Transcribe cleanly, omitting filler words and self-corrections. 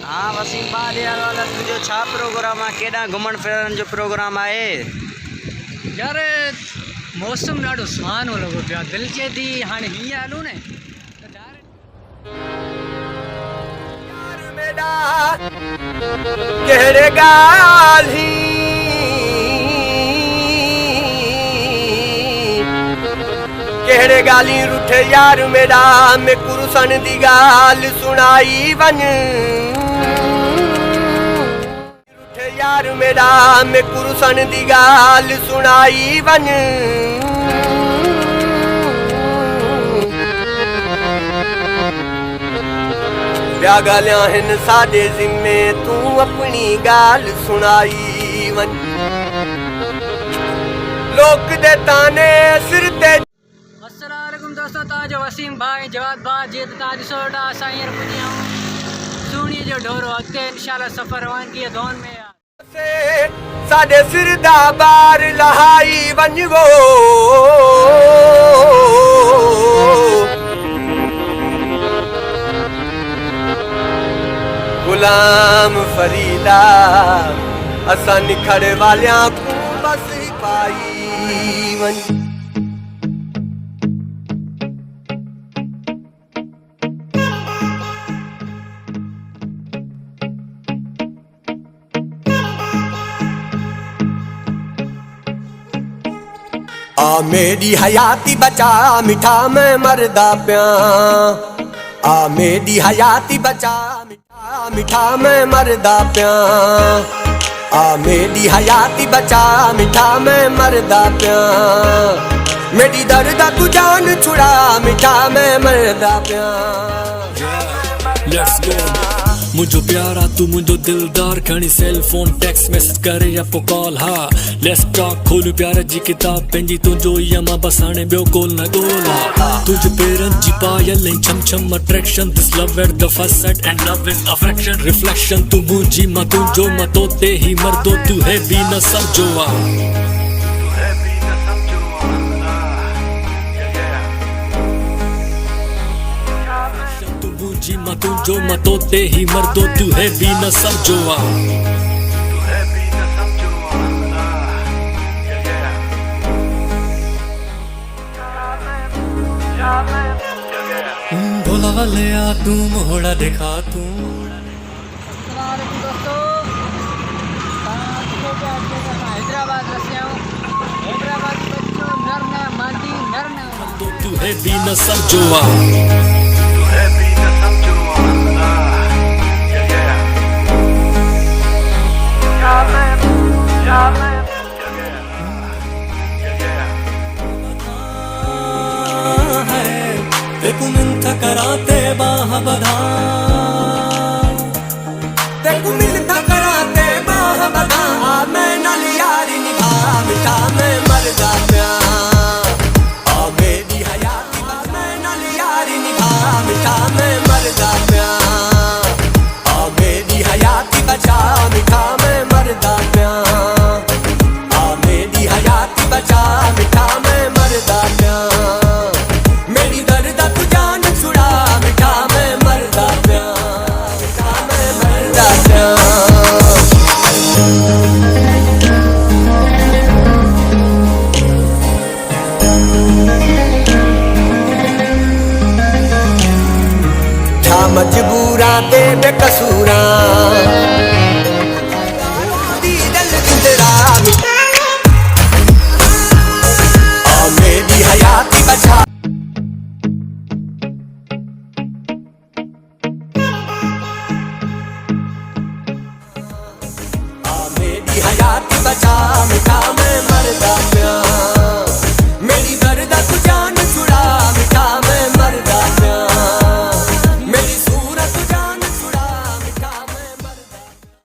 हाँ वसीम बाद यार वाला तुझो छा प्रोग्राम आहे केॾां घुमण फिरण जो प्रोग्राम आहे यार मौसम ॾाढो सुहानो लॻो पियो आहे दिलि चए थी हाणे हीअं हलूं न कहिड़े ॻाल्हि कहिड़े ॻाल्हि रुठे यार मेरा में कुरुसन दी ॻाल्हि सुनाई वञ रुठे यार मेरा में कुरुसन दी ॻाल्हि सुनाई वञ ॿिया ॻाल्हियां आहिनि साॾे ज़िम्मे तूं अपनी ॻाल्हि सुनाई वञ लोक दे ताने सिर ते अस्सलाम वालेकुम दोस्तों तव्हांजो वसीम भाई जवाद भाई जीअं त तव्हां ॾिसो वेठा असां हींअर पुॼा आहियूं सूणीअ जो ढोरो अॻिते इंशाल्लाह सफ़र रवानगी दौन में आहे साॾे सिर दा बार लहाई वञिबो गुलाम फरीदा असां निखड़ वालियां को बस पाई वञ आ मेरी हयाती बचा मिठा मैं मरदा प्या आ मेरी हयाती बचा मिठा मैं मरदा प्या आ मेरी हयाती बचा मिठा मैं मरदा प्या मेरी दर्द तू जान छुड़ा मिठा मैं मरदा प्या Let's go मुझो प्यारा तू मुझो दिलदार खणी सेल फोन टेक्स्ट मैसेज करे या पो कॉल हा लेट्स टॉक खोल प्यार जी किताब पंहिंजी तुंहिंजो ई मां बस हाणे ॿियो कोल न ॻोल्हा तुझ पेरनि जी पायल ऐं छम छम attraction this love at the first sight and love is affection reflection तू मुंहिंजी मां तुंहिंजो मां तो ते ही मर्दो तू है बि न समझो आ जी मां तुंहिंजो मां तो ते ही मर्दो तू है बि न समझो आ भोला ले आ तू मोहड़ा दिखा तू हैदराबाद तू है बि न समझो आ तेकू मिंथ कराते बाह बधा तेकू मिंथ कराते बाह बधा मैं नाल यारी निभा मिठा मैं मरदा प्या आ मेरी हयाती मैं नाल यारी निभा मिठा मैं मरदा प्या आ मेरी हयाती बचा मिठा मैं मरदा प्या आ मेरी हयाती बचा मिठा मैं मरदा प्या मेरी दर्द तू जान छुड़ा मिठा मैं मरदा प्या मिठा मैं मरदा प्या छा मजबूरा ते बेकसूरा दी दिल जिंदरा आ मेरी हयाती बचा मेरी हयाती